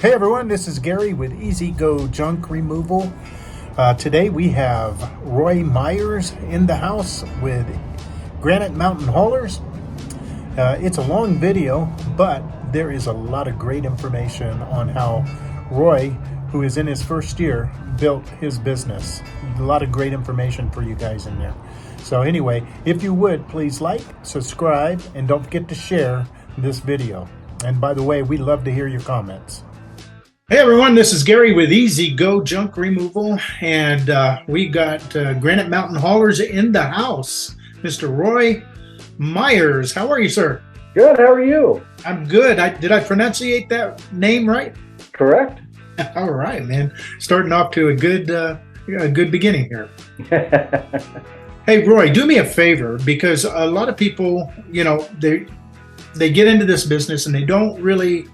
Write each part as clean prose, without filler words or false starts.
Hey everyone, this is Gary with Easy Go Junk Removal. Today we have Roy Myers in the house with Granite Mountain Haulers. It's a long video, but there is a lot of great information on how Roy, who is in his first year, built his business. A lot of great information for you guys in there. So anyway, if you would, please like, subscribe, and don't forget to share this video. And by the way, we'd love to hear your comments. Hey everyone, this is Gary with Easy Go Junk Removal, and we got Granite Mountain Haulers in the house. Mr. Roy Myers, how are you, sir? Good, how are you? I'm good. Did I pronunciate that name right? Correct. All right, man. Starting off to a good beginning here. Hey, Roy, do me a favor, because a lot of people, they get into this business and they don't really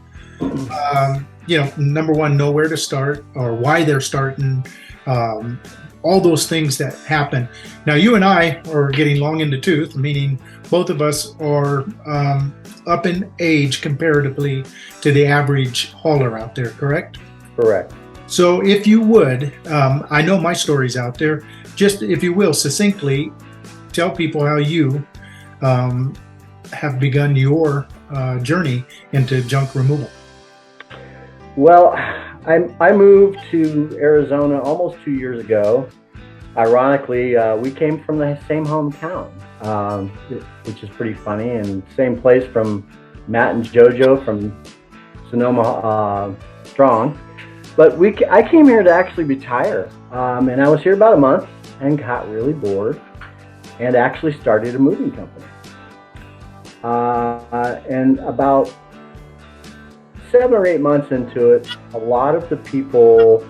number one, know where to start or why they're starting, all those things that happen. Now, you and I are getting long in the tooth, meaning both of us are up in age comparatively to the average hauler out there, correct? Correct. So if you would, I know my story's out there, just if you will, succinctly tell people how you have begun your journey into junk removal. Well, I moved to Arizona almost 2 years ago. Ironically, we came from the same hometown, which is pretty funny, and same place from Matt and JoJo from Sonoma Strong. But I came here to actually retire, and I was here about a month and got really bored and actually started a moving company. And about 7 or 8 months into it, a lot of the people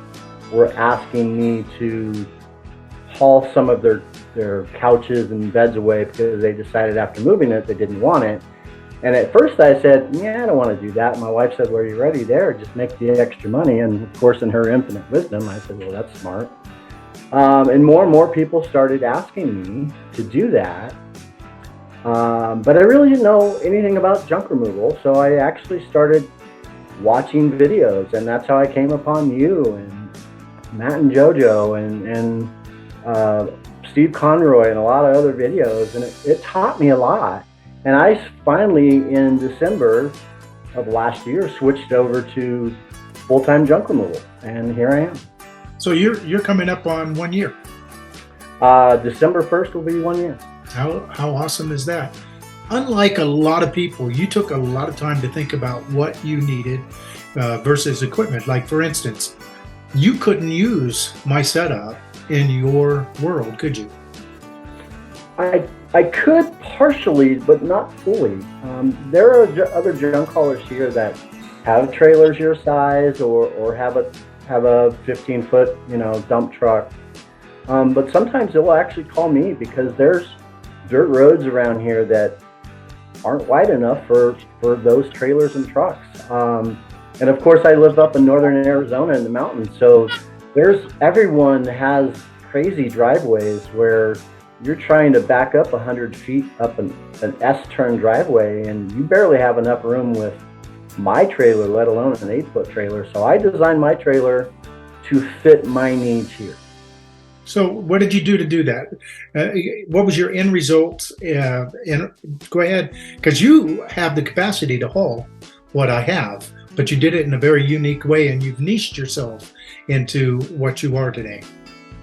were asking me to haul some of their couches and beds away because they decided after moving it they didn't want it. And at first I said, yeah, I don't want to do that. My wife said, well, you're ready there, just make the extra money. And of course, in her infinite wisdom, I said, well, that's smart. And more people started asking me to do that. But I really didn't know anything about junk removal, so I actually started watching videos, and that's how I came upon you and Matt and JoJo and Steve Conroy and a lot of other videos, and it taught me a lot. And I finally, in December of last year, switched over to full-time junk removal, and here I am. So you're coming up on 1 year. December 1st will be 1 year. How awesome is that? Unlike a lot of people, you took a lot of time to think about what you needed versus equipment. Like, for instance, you couldn't use my setup in your world, could you? I could partially, but not fully. There are other junk haulers here that have trailers your size or have a 15-foot dump truck. But sometimes they'll actually call me because there's dirt roads around here that aren't wide enough for those trailers and trucks. And of course, I live up in northern Arizona in the mountains, so everyone has crazy driveways where you're trying to back up 100 feet up an S-turn driveway, and you barely have enough room with my trailer, let alone an 8-foot trailer. So I designed my trailer to fit my needs here. So what did you do to do that? What was your end result? And go ahead, because you have the capacity to haul what I have, but you did it in a very unique way, and you've niched yourself into what you are today.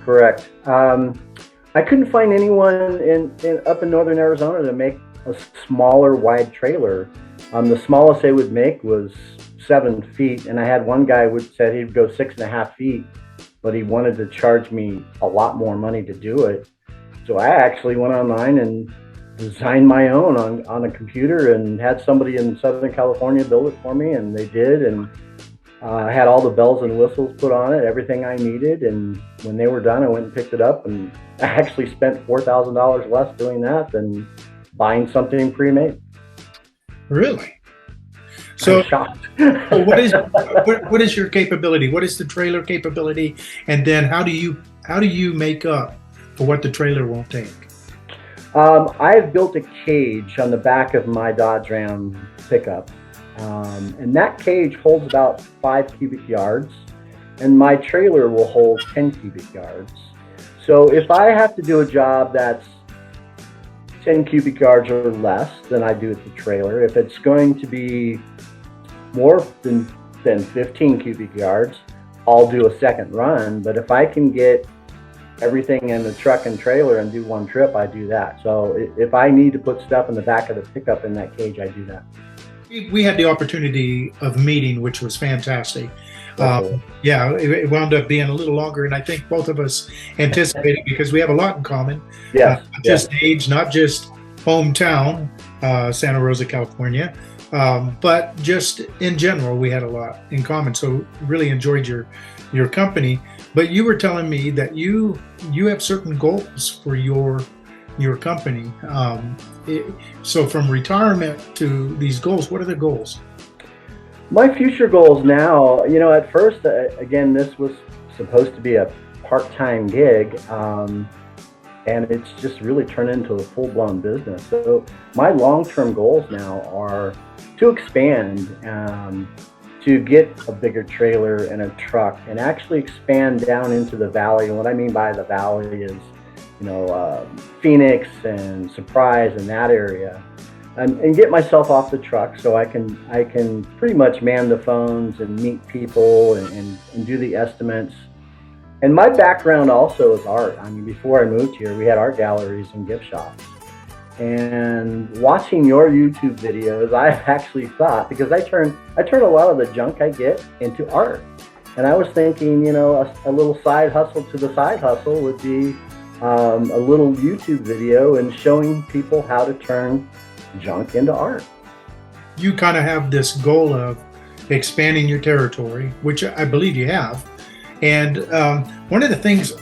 Correct. I couldn't find anyone up in northern Arizona to make a smaller, wide trailer. The smallest they would make was 7 feet, and I had one guy who said he'd go 6.5 feet. But he wanted to charge me a lot more money to do it. So I actually went online and designed my own on a computer and had somebody in Southern California build it for me, and they did. And I had all the bells and whistles put on it, everything I needed. And when they were done, I went and picked it up, and I actually spent $4,000 less doing that than buying something pre-made. Really? So what is your capability? What is the trailer capability? And then how do you make up for what the trailer won't take? I've built a cage on the back of my Dodge Ram pickup, And that cage holds about 5 cubic yards, and my trailer will hold 10 cubic yards. So if I have to do a job that's 10 cubic yards or less than I do at the trailer, if it's going to be more than 15 cubic yards, I'll do a second run. But if I can get everything in the truck and trailer and do one trip, I do that. So if I need to put stuff in the back of the pickup in that cage, I do that. We had the opportunity of meeting, which was fantastic. Okay. Yeah, it wound up being a little longer, and I think both of us anticipated because we have a lot in common. Yes. Not just age, not just hometown, Santa Rosa, California, but just in general, we had a lot in common. So really enjoyed your company. But you were telling me that you have certain goals for your company. So from retirement to these goals, what are the goals? My future goals now, at first, again, this was supposed to be a part-time gig, and it's just really turned into a full-blown business. So my long-term goals now are to expand, to get a bigger trailer and a truck, and actually expand down into the valley. And what I mean by the valley is, Phoenix and Surprise and that area. And get myself off the truck so I can pretty much man the phones and meet people and do the estimates. And my background also is art. I mean, before I moved here, we had art galleries and gift shops. And watching your YouTube videos, I actually thought, because I turn a lot of the junk I get into art. And I was thinking, a little side hustle to the side hustle would be a little YouTube video and showing people how to turn junk into art. You kind of have this goal of expanding your territory, which I believe you have. And one of the things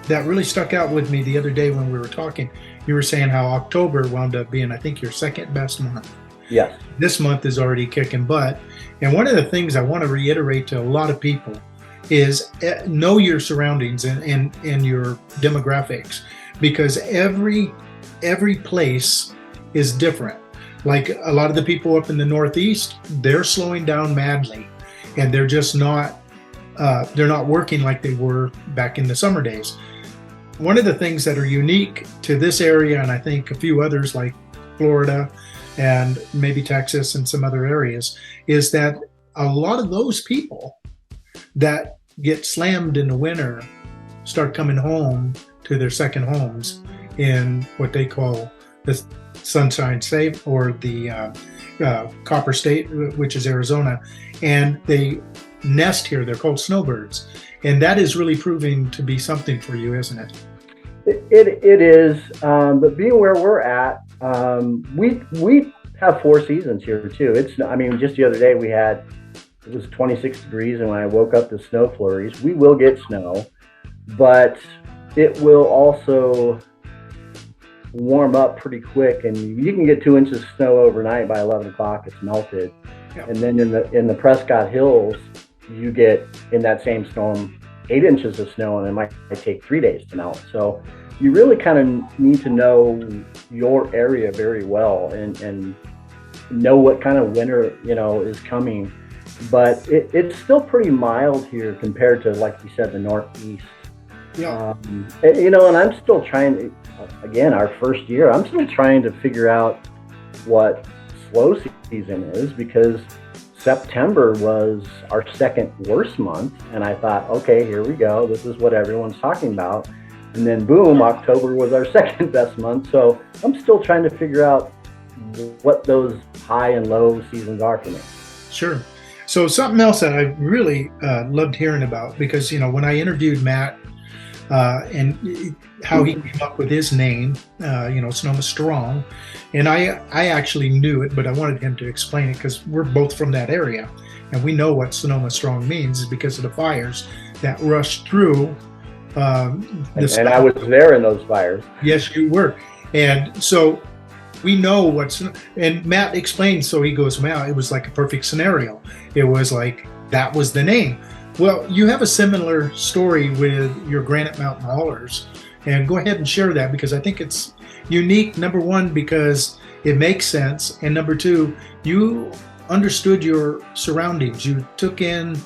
that really stuck out with me the other day when we were talking, you were saying how October wound up being, I think, your second best month. Yes. This month is already kicking butt. And one of the things I want to reiterate to a lot of people is know your surroundings and your demographics, because every place is different. Like a lot of the people up in the Northeast, they're slowing down madly, and they're just not they're not working like they were back in the summer days. One of the things that are unique to this area, and I think a few others like Florida and maybe Texas and some other areas, is that a lot of those people that get slammed in the winter start coming home to their second homes in what they call the Sunshine State, or the Copper State, which is Arizona, and they nest here. They're called snowbirds, and that is really proving to be something for you, isn't it? It is, but being where we're at, we have 4 seasons here too. Just the other day it was 26 degrees, and when I woke up to snow flurries. We will get snow, but it will also warm up pretty quick, and you can get 2 inches of snow overnight. By 11 o'clock it's melted. Yep. And then in the Prescott Hills, you get, in that same storm, 8 inches of snow, and it might take 3 days to melt. So you really kind of need to know your area very well and know what kind of winter is coming. But it's still pretty mild here compared to, like you said, the Northeast. Yeah. And I'm still trying to, again, our first year, I'm still trying to figure out what slow season is, because September was our second worst month, and I thought, okay, here we go. This is what everyone's talking about. And then boom, October was our second best month. So I'm still trying to figure out what those high and low seasons are for me. Sure. So something else that I really loved hearing about, because, when I interviewed Matt and how he came up with his name, Sonoma Strong, and I actually knew it, but I wanted him to explain it because we're both from that area, and we know what Sonoma Strong means is because of the fires that rushed through. And I was there in those fires. Yes, you were. And so we know and Matt explained, so he goes, wow, it was like a perfect scenario. It was like, that was the name. Well, you have a similar story with your Granite Mountain Haulers, and go ahead and share that, because I think it's unique, number one, because it makes sense, and number two, you understood your surroundings. You took in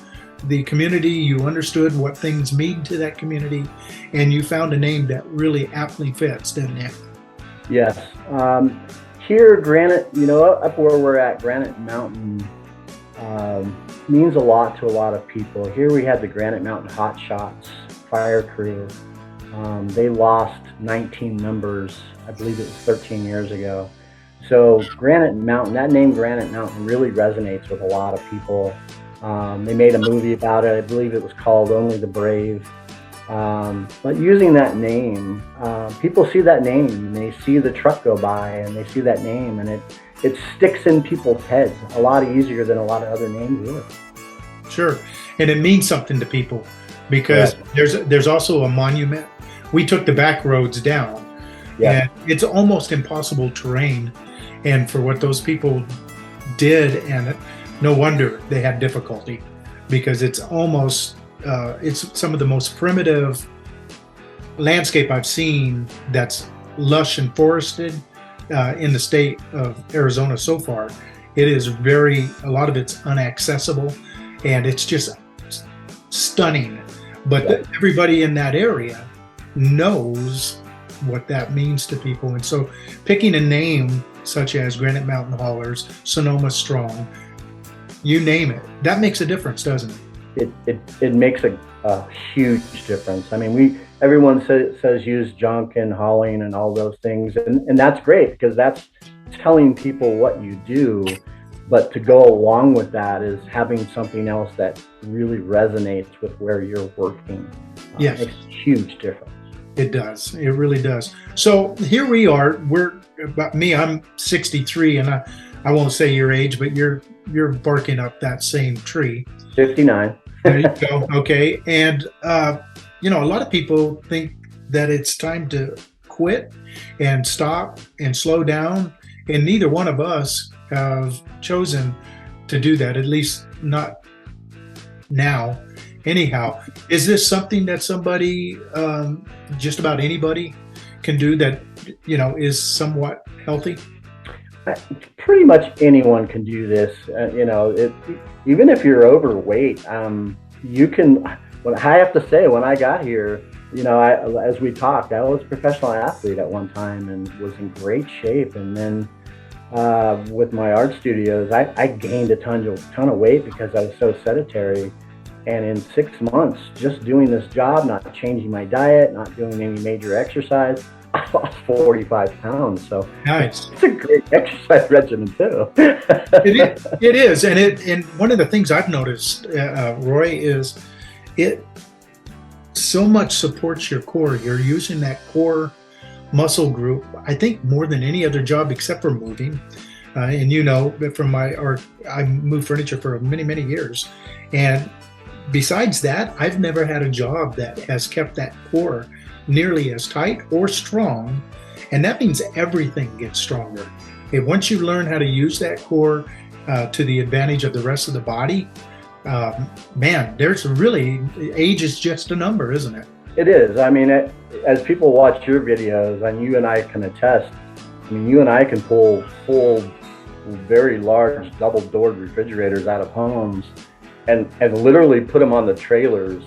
the community, you understood what things mean to that community, and you found a name that really aptly fits, didn't it? Yes. Here, Granite, up where we're at, Granite Mountain means a lot to a lot of people. Here we had the Granite Mountain Hot Shots fire crew. They lost 19 members, I believe it was 13 years ago. So Granite Mountain, that name Granite Mountain really resonates with a lot of people. They made a movie about it. I believe it was called Only the Brave. But using that name, people see that name and they see the truck go by and they see that name, and it sticks in people's heads a lot easier than a lot of other names would. Sure. And it means something to people because there's also a monument. We took the back roads down, and it's almost impossible terrain. And for what those people did, and no wonder they had difficulty, because it's almost it's some of the most primitive landscape I've seen that's lush and forested in the state of Arizona so far. It is a lot of it's inaccessible, and it's just stunning. But everybody in that area knows what that means to people. And so picking a name such as Granite Mountain Haulers, Sonoma Strong, you name it, that makes a difference, doesn't it? It makes a huge difference. I mean, everyone says use junk and hauling and all those things, and that's great because that's telling people what you do. But to go along with that is having something else that really resonates with where you're working. Yes, makes a huge difference. It does. It really does. So here we are. I'm 63, and I won't say your age, but you're barking up that same tree. 59. There you go. Okay. And, a lot of people think that it's time to quit and stop and slow down. And neither one of us have chosen to do that, at least not now. Anyhow, is this something that somebody, just about anybody can do that, is somewhat healthy? Pretty much anyone can do this. Even if you're overweight, you can. I have to say, when I got here, as we talked, I was a professional athlete at one time and was in great shape. And then with my art studios, I gained a ton of weight because I was so sedentary. And in 6 months, just doing this job, not changing my diet, not doing any major exercise, I lost 45 pounds. So nice. It's a great exercise regimen too. It is. And one of the things I've noticed, Roy, is it so much supports your core. You're using that core muscle group, I think, more than any other job except for moving. And from my art, I moved furniture for many, many years. And besides that, I've never had a job that has kept that core nearly as tight or strong, and that means everything gets stronger. And once you learn how to use that core to the advantage of the rest of the body, there's really, age is just a number, isn't it? It is. I mean, as people watch your videos, and you and I can attest, you and I can pull full, very large double-doored refrigerators out of homes and literally put them on the trailers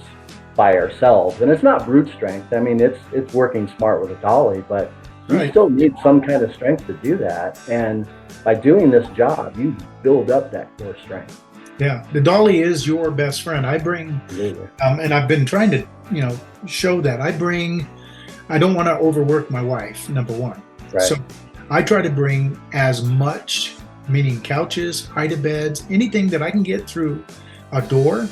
by ourselves. And it's not brute strength. I mean, it's working smart with a dolly, but you still need some kind of strength to do that. And by doing this job, you build up that core strength. Yeah, the dolly is your best friend. I bring, and I've been trying to, show that. I don't want to overwork my wife, number one. Right. So I try to bring as much, meaning couches, hide beds, anything that I can get through a door,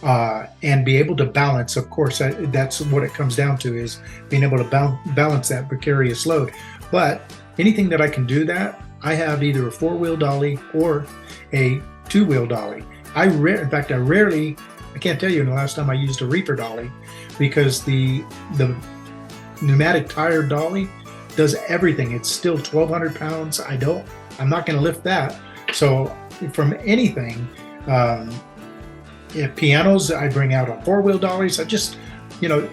and be able to balance. Of course, that's what it comes down to, is being able to balance that precarious load. But anything that I can do that, I have either a 4-wheel dolly or a 2-wheel dolly. I can't tell you the last time I used a reefer dolly, because the pneumatic tire dolly does everything. It's still 1,200 pounds. I'm not going to lift that. So from anything, pianos, I bring out on 4-wheel dollies. I just,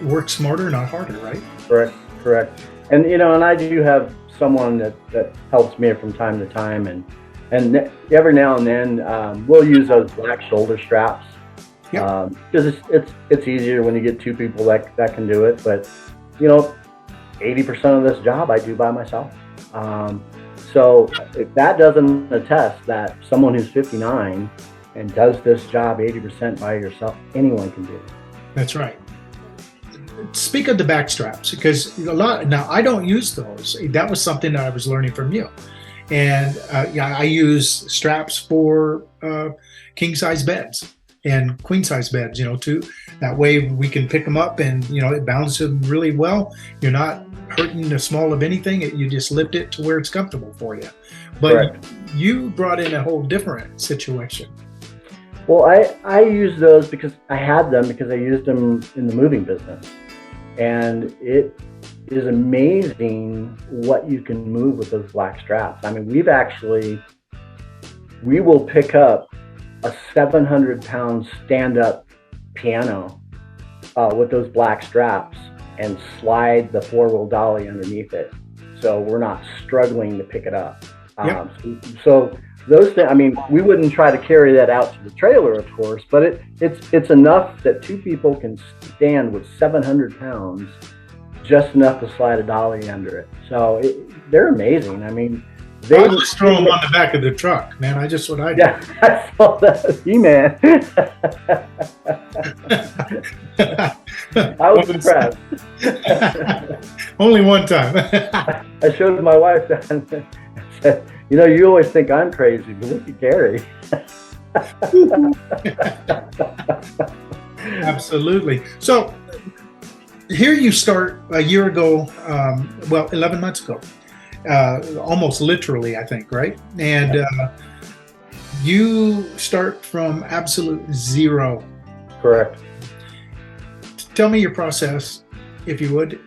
work smarter, not harder, right? Correct. And, and I do have someone that helps me from time to time. And And every now and then we'll use those black shoulder straps Yep. because it's easier when you get two people that can do it. But 80% of this job I do by myself. So if that doesn't attest that someone who's 59 and does this job 80% by yourself, anyone can do it. That's right. Speak of the back straps, because now I don't use those. That was something that I was learning from you. And I use straps for king size beds and queen size beds, too. That way we can pick them up and, it balances them really well. You're not hurting the small of anything. You just lift it to where it's comfortable for you. But Correct. You brought in a whole different situation. Well, I use those because I had them because I used them in the moving business. And it is amazing what you can move with those black straps. I mean, we will pick up a 700-pound stand-up piano with those black straps and slide the four-wheel dolly underneath it. So we're not struggling to pick it up. Yep. So those things, I mean, we wouldn't try to carry that out to the trailer, of course, but it's enough that two people can stand with 700 pounds, just enough to slide a dolly under it. So they're amazing. I mean, I just throw them on the back of the truck, man. That's what I do. Yeah, I saw that. He-Man. I was impressed. Only one time. I showed my wife that and said, you always think I'm crazy, but look at Gary. Absolutely. So here you start a year ago, 11 months ago, almost literally, I think, right? And you start from absolute zero. Correct. Tell me your process, if you would,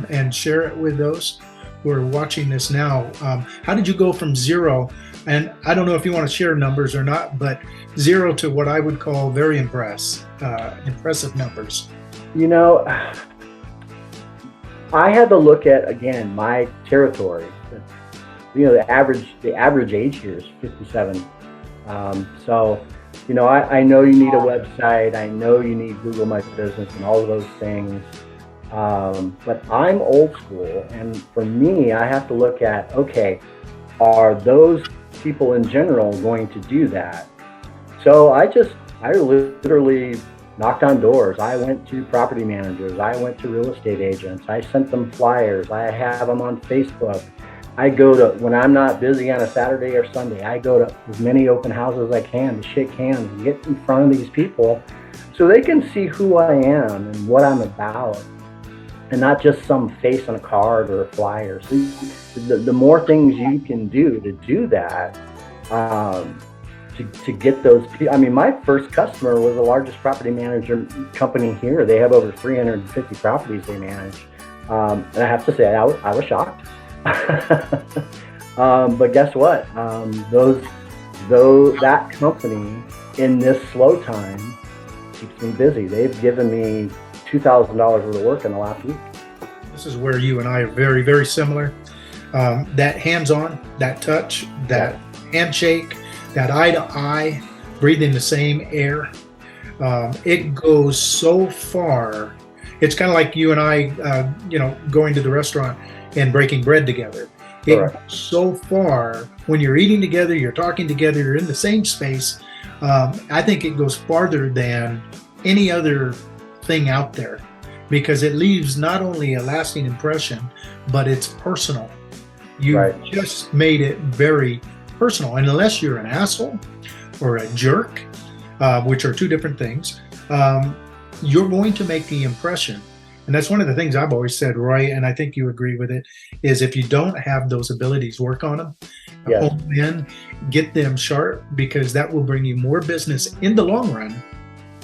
and share it with those who are watching this now. How did you go from zero? And I don't know if you want to share numbers or not, but zero to what I would call very impressive numbers. I had to look at, again, my territory. The average age here is 57. So, I know you need a website. I know you need Google My Business and all of those things. But I'm old school, and for me, I have to look at, okay, are those people in general going to do that? So I literally knocked on doors. I went to property managers. I went to real estate agents. I sent them flyers. I have them on Facebook. I go to, when I'm not busy on a Saturday or Sunday, I go to as many open houses as I can to shake hands and get in front of these people so they can see who I am and what I'm about, and not just some face on a card or a flyer. So the more things you can do to do that, to get those people. I mean, my first customer was the largest property manager company here. They have over 350 properties they manage. And I have to say, I was shocked. But guess what? That company in this slow time keeps me busy. They've given me $2,000 worth of work in the last week. This is where you and I are very, very similar. That hands-on, that touch, that handshake, that eye-to-eye, breathing the same air. It goes so far. It's kind of like you and I, going to the restaurant and breaking bread together. It goes so far when you're eating together, you're talking together, you're in the same space. I think it goes farther than any other thing out there, because it leaves not only a lasting impression, but it's personal. You just made it very personal. And unless you're an asshole or a jerk, which are two different things, you're going to make the impression. And that's one of the things I've always said, Roy, and I think you agree with it, is if you don't have those abilities, work on them, hone in, get them sharp, because that will bring you more business in the long run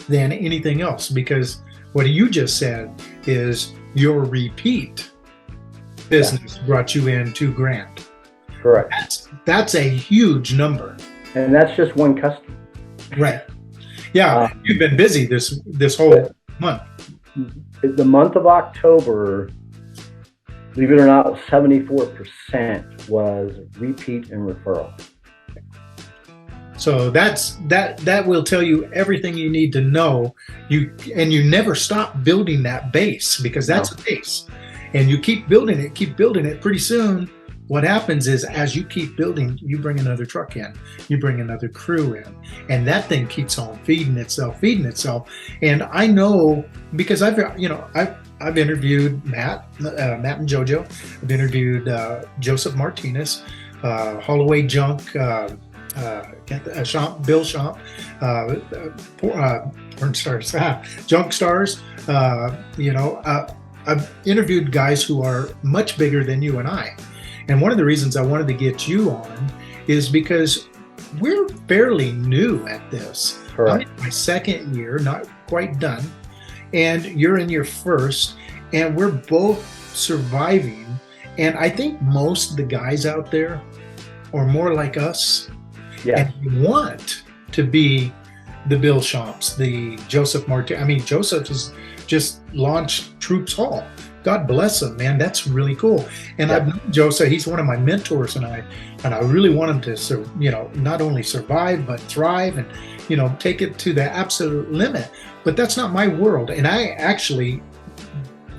than anything else. Because what you just said is your repeat business brought you in $2,000. Correct. That's a huge number. And that's just one customer. Right. Yeah. You've been busy this whole month. The month of October, believe it or not, 74% was repeat and referral. So that will tell you everything you need to know. You never stop building that base, because that's a base, and you keep building it. Pretty soon, what happens is, as you keep building, you bring another truck in, you bring another crew in, and that thing keeps on feeding itself. And I know, because I've interviewed Matt and JoJo. I've interviewed Joseph Martinez, Holloway Junk, Bill Shomp, Porn Stars, Junk Stars. I've interviewed guys who are much bigger than you and I. And one of the reasons I wanted to get you on is because we're fairly new at this. Correct. I'm in my second year, not quite done, and you're in your first, and we're both surviving. And I think most of the guys out there are more like us. Yeah. And you want to be the Bill Shomps, the Joseph Martin. I mean, Joseph has just launched Troops Hall. God bless him, man. That's really cool. And I've known Joseph. He's one of my mentors, and I really want him to, not only survive but thrive, and take it to the absolute limit. But that's not my world, and I actually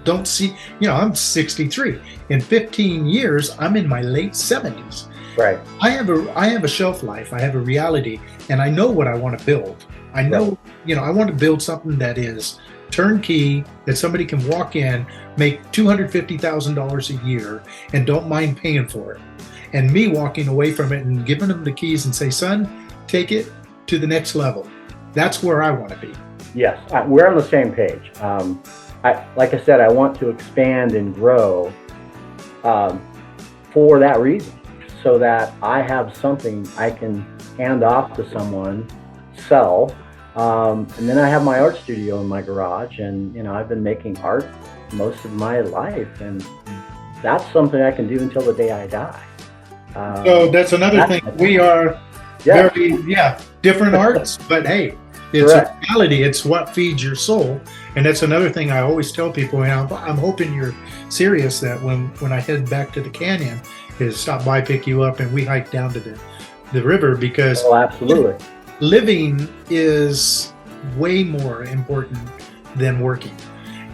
don't see. I'm 63. In 15 years, I'm in my late 70s. Right. I have a shelf life. I have a reality, and I know what I want to build. I know, I want to build something that is turnkey, that somebody can walk in, make $250,000 a year, and don't mind paying for it. And me walking away from it and giving them the keys and say, son, take it to the next level. That's where I want to be. Yes, we're on the same page. Like I said, I want to expand and grow for that reason, so that I have something I can hand off to someone, sell, and then I have my art studio in my garage, and I've been making art most of my life, and that's something I can do until the day I die. So that's another thing. We are very different arts, but hey, it's a reality. It's what feeds your soul, and that's another thing I always tell people. And I'm hoping you're serious that when I head back to the canyon, is stop by, pick you up, and we hike down to the river, because absolutely, living is way more important than working.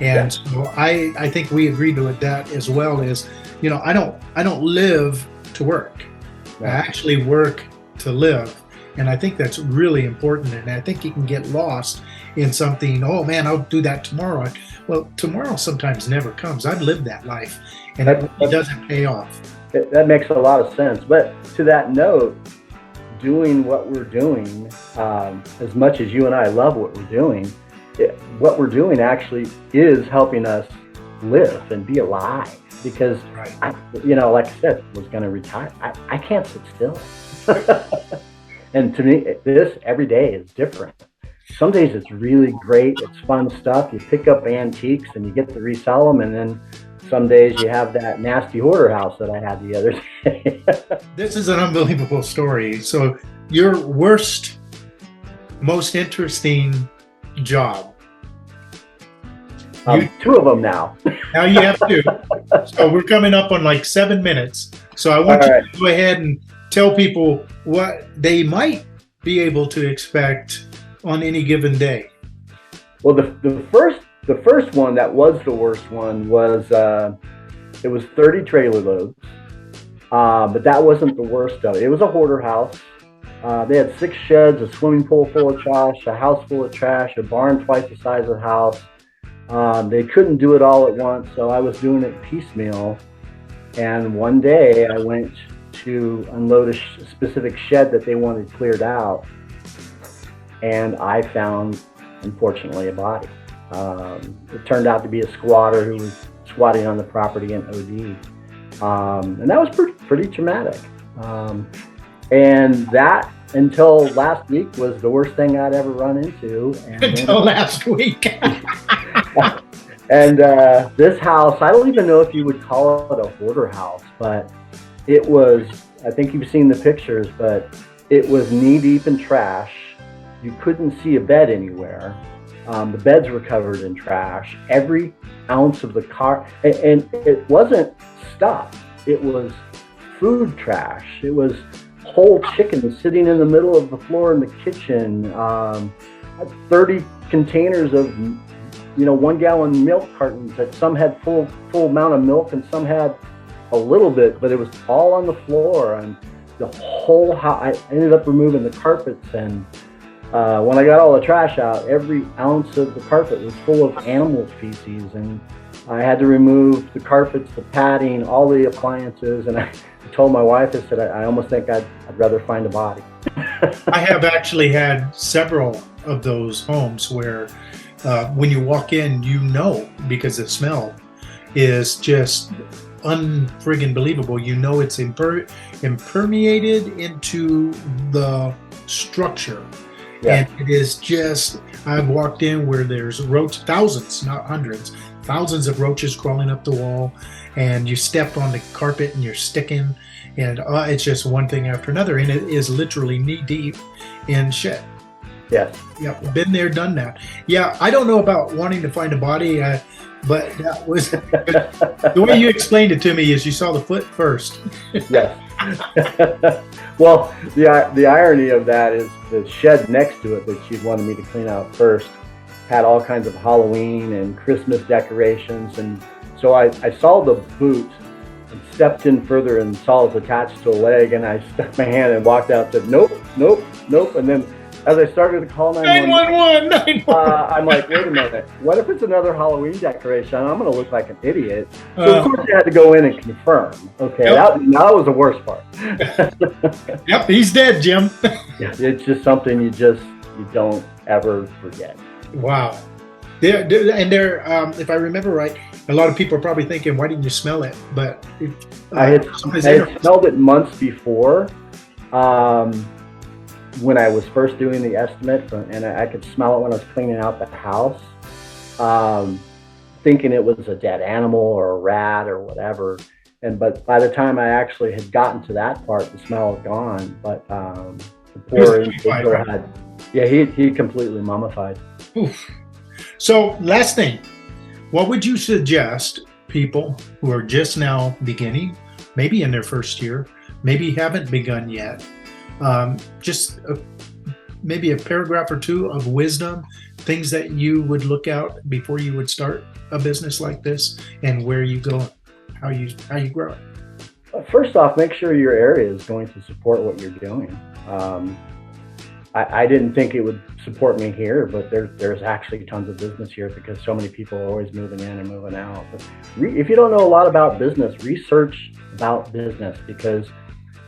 And so I think we agreed to that as well. Is I don't live to work. I actually work to live. And I think that's really important. And I think you can get lost in something. Oh man, I'll do that tomorrow. Well, tomorrow sometimes never comes. I've lived that life, and it doesn't pay off. That makes a lot of sense. But to that note, doing what we're doing, as much as you and I love what we're doing, what we're doing actually is helping us live and be alive. Because, like I said, I was going to retire. I can't sit still. And to me, this every day is different. Some days it's really great. It's fun stuff. You pick up antiques and you get to resell them. And then some days you have that nasty hoarder house that I had the other day. This is an unbelievable story. So your worst, most interesting job? Two of them now. Now you have two. So we're coming up on like 7 minutes. So I want you to go ahead and tell people what they might be able to expect on any given day. Well, the first one that was the worst one was it was 30 trailer loads, but that wasn't the worst of it. It was a hoarder house. They had 6 sheds, a swimming pool full of trash, a house full of trash, a barn twice the size of the house. They couldn't do it all at once, so I was doing it piecemeal. And one day I went to unload a specific shed that they wanted cleared out, and I found, unfortunately, a body. It turned out to be a squatter who was squatting on the property in OD, and that was pretty traumatic. And that, until last week, was the worst thing I'd ever run into. And until last week. And this house, I don't even know if you would call it a hoarder house, but it was, I think you've seen the pictures, but it was knee-deep in trash. You couldn't see a bed anywhere. The beds were covered in trash. Every ounce of the car, and it wasn't stuff. It was food trash. It was whole chicken sitting in the middle of the floor in the kitchen. 30 containers of 1 gallon milk cartons that some had full amount of milk and some had a little bit, but it was all on the floor. And the whole house, I ended up removing the carpets, and when I got all the trash out, every ounce of the carpet was full of animal feces, and I had to remove the carpets, the padding, all the appliances, and I told my wife, I said, I almost think I'd rather find a body. I have actually had several of those homes where when you walk in, because the smell is just unfriggin' believable. It's impermeated into the structure. Yeah. And it is just, I've walked in where there's thousands, not hundreds, thousands of roaches crawling up the wall, and you step on the carpet and you're sticking, and it's just one thing after another, and it is literally knee deep in shit. Yes. Yeah, been there, done that. Yeah, I don't know about wanting to find a body, but that was the way you explained it to me is you saw the foot first. Yes. Well, the irony of that is the shed next to it that she wanted me to clean out first had all kinds of Halloween and Christmas decorations, and so I saw the boot and stepped in further and saw it was attached to a leg, and I stuck my hand and walked out and said, nope, and then as I started to call 911, I'm like, wait a minute, what if it's another Halloween decoration? I'm going to look like an idiot. So of course I had to go in and confirm. Okay, that was the worst part. Yep, he's dead, Jim. Yeah, it's just something you don't ever forget. Wow. If I remember right, a lot of people are probably thinking, why didn't you smell it? But I had smelled it months before. When I was first doing the estimate, and I could smell it when I was cleaning out the house, thinking it was a dead animal or a rat or whatever. But by the time I actually had gotten to that part, the smell had gone. But the poor individual he completely mummified. Oof. So last thing, what would you suggest people who are just now beginning, maybe in their first year, maybe haven't begun yet, maybe a paragraph or two of wisdom, things that you would look out before you would start a business like this, and where you go, how you grow it? First off, make sure your area is going to support what you're doing. I didn't think it would support me here, but there's actually tons of business here because so many people are always moving in and moving out. But if you don't know a lot about business, research about business, because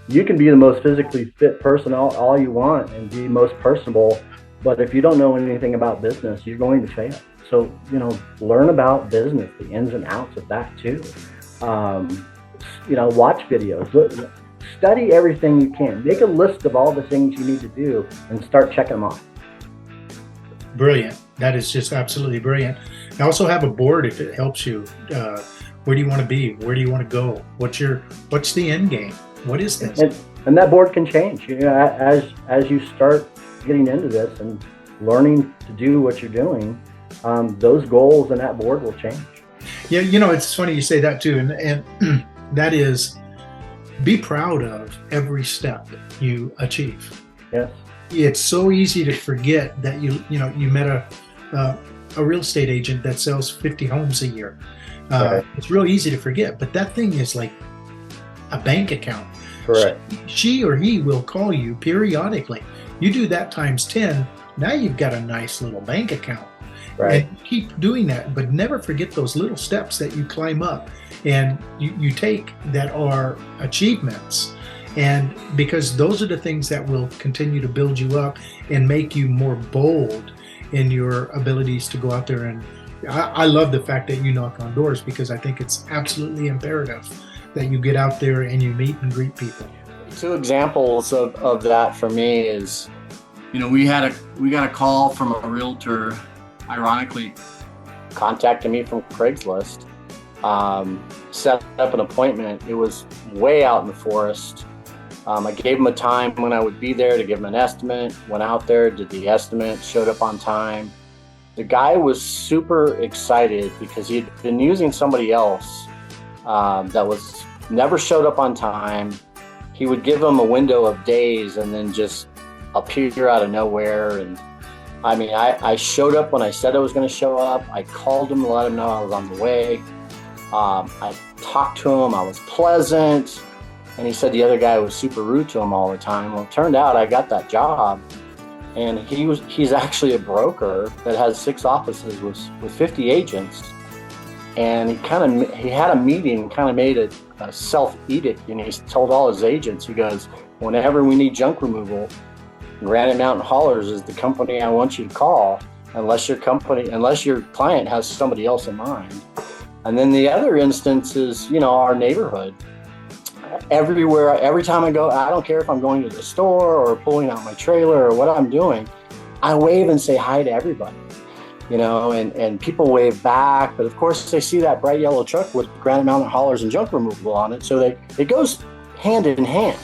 you can be the most physically fit person all you want and be most personable, but if you don't know anything about business, you're going to fail. So, learn about business, the ins and outs of that too. Watch videos, study everything you can. Make a list of all the things you need to do and start checking them off. Brilliant. That is just absolutely brilliant. I also have a board if it helps you. Where do you want to be? Where do you want to go? What's the end game? What is this? And that board can change. As you start getting into this and learning to do what you're doing, those goals and that board will change. Yeah, it's funny you say that too, and that is, be proud of every step you achieve. Yes. It's so easy to forget that you met a real estate agent that sells 50 homes a year. Right. It's real easy to forget, but that thing is like a bank account. Correct. She or he will call you periodically. You do that times 10, now you've got a nice little bank account. Right. And keep doing that, but never forget those little steps that you climb up and you take that are achievements. And because those are the things that will continue to build you up and make you more bold in your abilities to go out there. And I love the fact that you knock on doors, because I think it's absolutely imperative that you get out there and you meet and greet people. Two examples of that for me is, we got a call from a realtor, ironically, contacted me from Craigslist, set up an appointment. It was way out in the forest. I gave him a time when I would be there to give him an estimate, went out there, did the estimate, showed up on time. The guy was super excited because he had been using somebody else that was never showed up on time, he would give them a window of days and then just appear out of nowhere. And I mean, I showed up when I said I was going to show up. I called him to let him know I was on the way. I talked to him. I was pleasant. And he said the other guy was super rude to him all the time. Well, it turned out I got that job. And he's actually a broker that has 6 offices with 50 agents. And he had a meeting, kind of made a self-edict, and he told all his agents, he goes, whenever we need junk removal, Granite Mountain Haulers is the company I want you to call, unless your client has somebody else in mind. And then the other instance is, our neighborhood. Everywhere, every time I go, I don't care if I'm going to the store or pulling out my trailer or what I'm doing, I wave and say hi to everybody, and people wave back. But of course, they see that bright yellow truck with Granite Mountain Haulers and junk removal on it. So it goes hand in hand.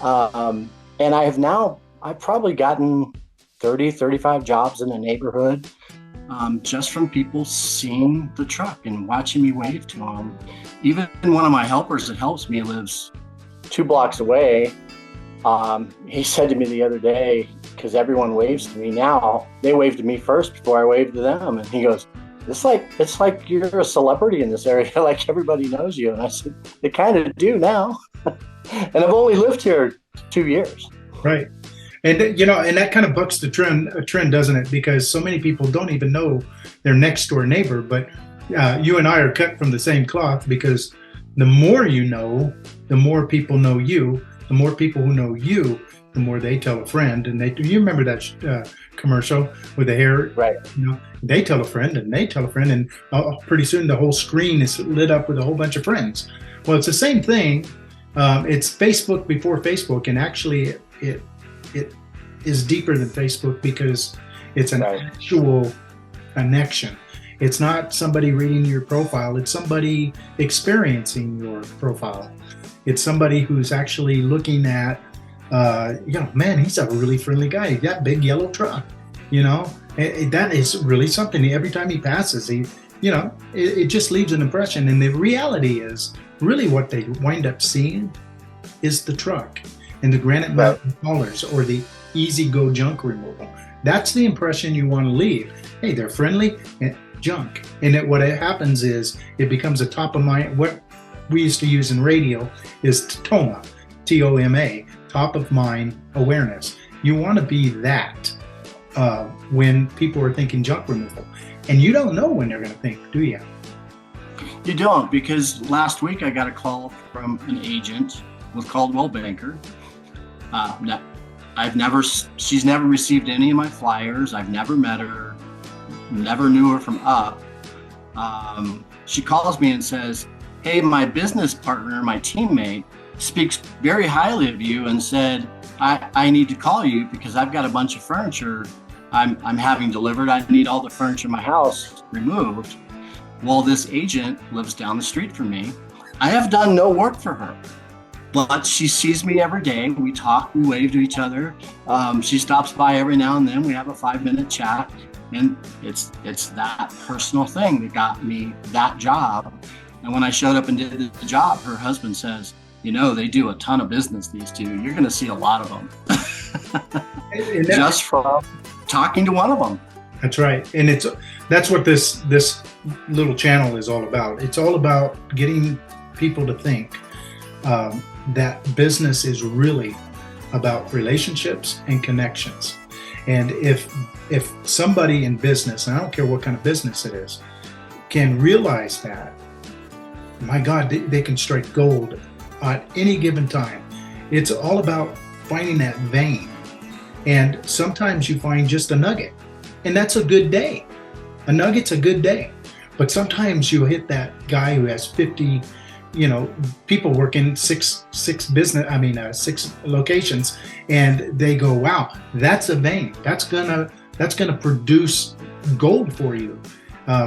And I've probably gotten 30, 35 jobs in the neighborhood just from people seeing the truck and watching me wave to them. Even one of my helpers that helps me lives 2 blocks away. He said to me the other day, because everyone waves to me now, they waved to me first before I waved to them. And he goes, it's like you're a celebrity in this area, like everybody knows you. And I said, they kind of do now. And I've only lived here 2 years. Right. And, and that kind of bucks the trend, doesn't it? Because so many people don't even know their next door neighbor. But you and I are cut from the same cloth, because the more you know, the more people know you. The more people who know you, the more they tell a friend. And you remember that commercial with the hair? Right. They tell a friend and they tell a friend, and pretty soon the whole screen is lit up with a whole bunch of friends. Well, it's the same thing. It's Facebook before Facebook, and actually it is deeper than Facebook, because it's an actual connection. It's not somebody reading your profile. It's somebody experiencing your profile. It's somebody who's actually looking at, man, he's a really friendly guy. That big yellow truck, that is really something. Every time he passes, it just leaves an impression. And the reality is, really what they wind up seeing is the truck and the Granite Mountain Haulers, or the Easy Go junk removal. That's the impression you want to leave. Hey, they're friendly and junk. And what happens is it becomes a top of mind. What we used to use in radio is TOMA, T-O-M-A, top of mind awareness. You want to be that when people are thinking junk removal. And you don't know when they're going to think, do you? You don't, because last week I got a call from an agent with Coldwell Banker. She's never received any of my flyers. I've never met her, never knew her from up. She calls me and says, hey, my business partner, my teammate, speaks very highly of you and said, I need to call you because I've got a bunch of furniture I'm having delivered. I need all the furniture in my house removed. Well, this agent lives down the street from me. I have done no work for her, but she sees me every day. We talk, we wave to each other. She stops by every now and then. We have a 5-minute chat, and it's that personal thing that got me that job. And when I showed up and did the job, her husband says, they do a ton of business, these two. You're going to see a lot of them. Just from talking to one of them. That's right. And that's what this little channel is all about. It's all about getting people to think that business is really about relationships and connections. And if somebody in business, and I don't care what kind of business it is, can realize that, my God, they can strike gold at any given time. It's all about finding that vein. And sometimes you find just a nugget, and that's a good day. A nugget's a good day. But sometimes you hit that guy who has 50, people working six locations, and they go, wow, that's a vein. That's gonna produce gold for you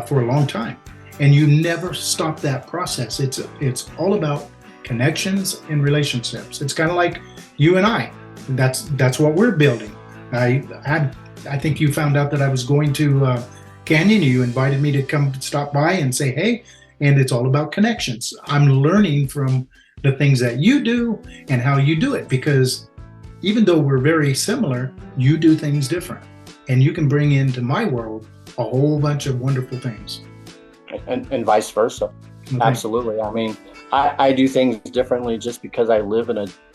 for a long time. And you never stop that process. It's all about connections and relationships. It's kind of like you and I. That's what we're building. I think you found out that I was going to Canyon. You invited me to come stop by and say hey, and it's all about connections. I'm learning from the things that you do and how you do it, because even though we're very similar, you do things different, and you can bring into my world a whole bunch of wonderful things. And vice versa. Okay. Absolutely. I mean, I do things differently just because I live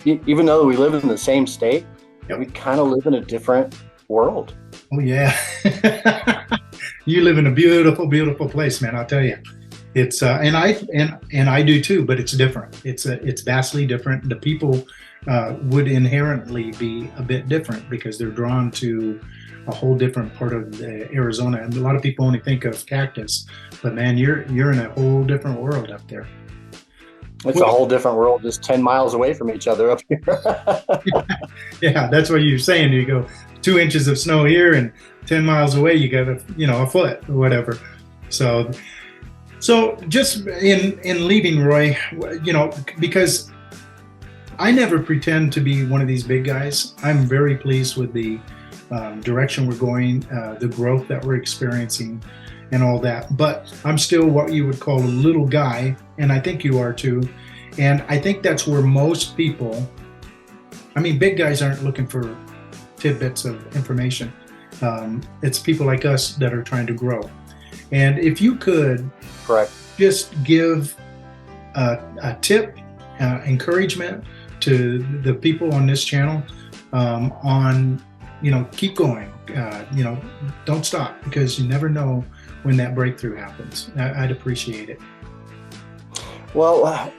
even though we live in the same state, Yep. we kind of live in a different world. Oh yeah. You live in a beautiful, beautiful place, man. I'll tell you. It's and I do too, but it's different. It's vastly different. The people would inherently be a bit different because they're drawn to a whole different part of Arizona. And a lot of people only think of cactus, but man, you're in a whole different world up there. It's a whole different world, just 10 miles away from each other up here. Yeah, that's what you're saying. You go 2 inches of snow here, and 10 miles away you got a foot or whatever. So just in leaving, Roy, because I never pretend to be one of these big guys. I'm very pleased with the direction we're going, the growth that we're experiencing, and all that. But I'm still what you would call a little guy, and I think you are too. And I think that's where most people, big guys aren't looking for tidbits of information. It's people like us that are trying to grow. And if you could Correct. just give a tip, encouragement to the people on this channel on, keep going, don't stop, because you never know when that breakthrough happens. I'd appreciate it. Well,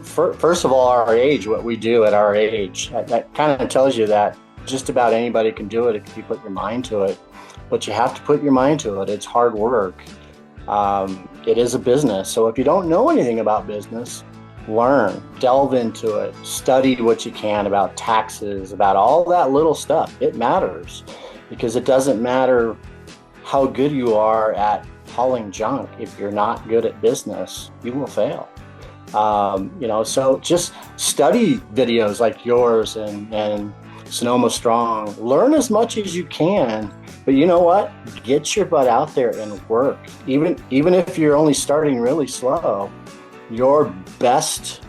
first of all, our age, what we do at our age, that kind of tells you that just about anybody can do it if you put your mind to it. But you have to put your mind to it. It's hard work. It is a business. So if you don't know anything about business, learn, delve into it, study what you can about taxes, about all that little stuff. It matters, because it doesn't matter how good you are at hauling junk. If you're not good at business, you will fail. So just study videos like yours and Sonoma Strong. Learn as much as you can, but you know what? Get your butt out there and work. Even if you're only starting really slow, your best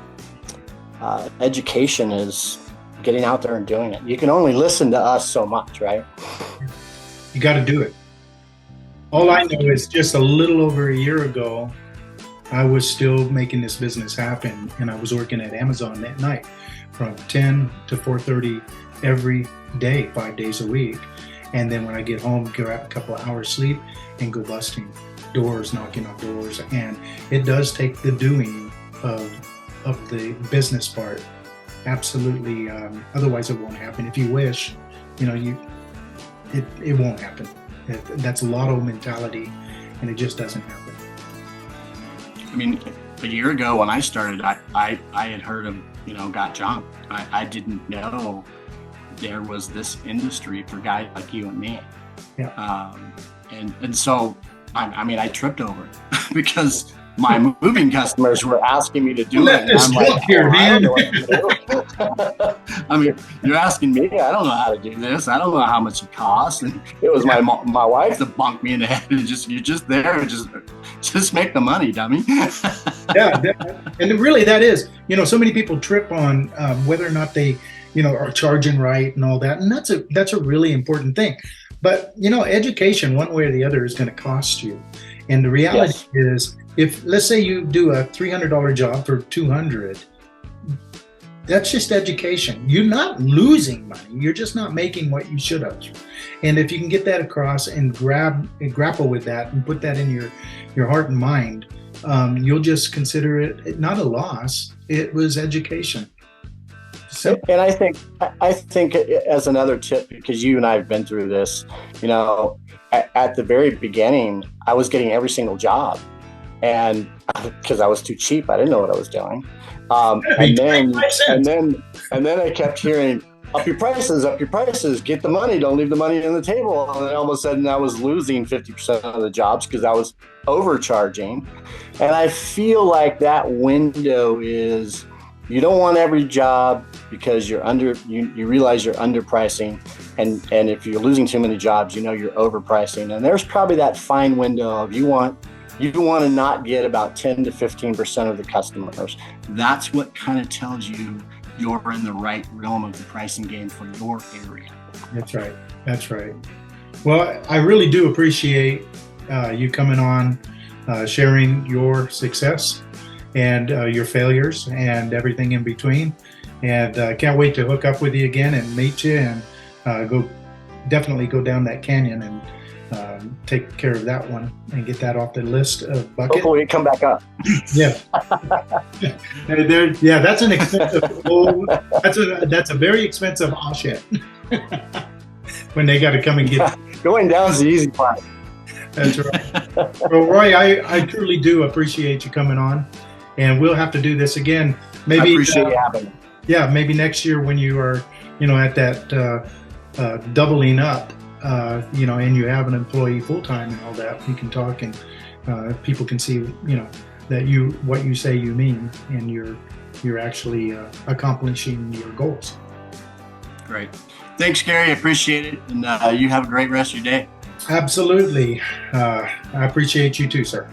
education is getting out there and doing it. You can only listen to us so much, right? You got to do it. All I know is just a little over a year ago, I was still making this business happen, and I was working at Amazon that night from 10 to 4:30 every day, 5 days a week. And then when I get home, grab a couple of hours sleep and go busting doors, knocking on doors. And it does take the doing of the business part. Absolutely. Otherwise it won't happen. If you wish, it won't happen. That's a lotto mentality, and it just doesn't happen. A year ago when I started, I had heard of, Got Junk. I didn't know there was this industry for guys like you and me. Yeah. And so, I tripped over it because my moving customers were asking me to do it. And I'm like, here, man. You're asking me. I don't know how to do this. I don't know how much it costs. And it was my wife that bunked me in the head. And you're just there. Just make the money, dummy. Yeah. And really that is, so many people trip on whether or not they, are charging right and all that. And that's a really important thing. But, education one way or the other is going to cost you. And the reality is, if let's say you do a $300 job for $200, that's just education. You're not losing money. You're just not making what you should have. And if you can get that across and grapple with that and put that in your heart and mind, you'll just consider it not a loss. It was education. So, and I think as another tip, because you and I have been through this, at the very beginning, I was getting every single job, and because I was too cheap, I didn't know what I was doing. And then I kept hearing, up your prices, get the money, don't leave the money on the table. And then all of a sudden I was losing 50% of the jobs because I was overcharging. And I feel like that window is, you don't want every job because you realize you're underpricing. And if you're losing too many jobs, you're overpricing. And there's probably that fine window of you want You want to not get about 10 to 15% of the customers. That's what kind of tells you you're in the right realm of the pricing game for your area. That's right. That's right. Well, I really do appreciate you coming on, sharing your success and your failures and everything in between. And can't wait to hook up with you again and meet you and definitely go down that canyon and take care of that one and get that off the list of bucket. Hopefully it come back up. Yeah. Yeah, that's an expensive that's a very expensive offset. When they got to come and get going down's the easy part. That's right. Well, Roy, I truly do appreciate you coming on, and we'll have to do this again. Maybe I appreciate you having me. Yeah, maybe next year when you are, at that doubling up, and you have an employee full time and all that, we can talk and people can see, that what you say you mean, and you're actually accomplishing your goals. Great. Thanks, Gary. I appreciate it. And you have a great rest of your day. Absolutely. I appreciate you too, sir.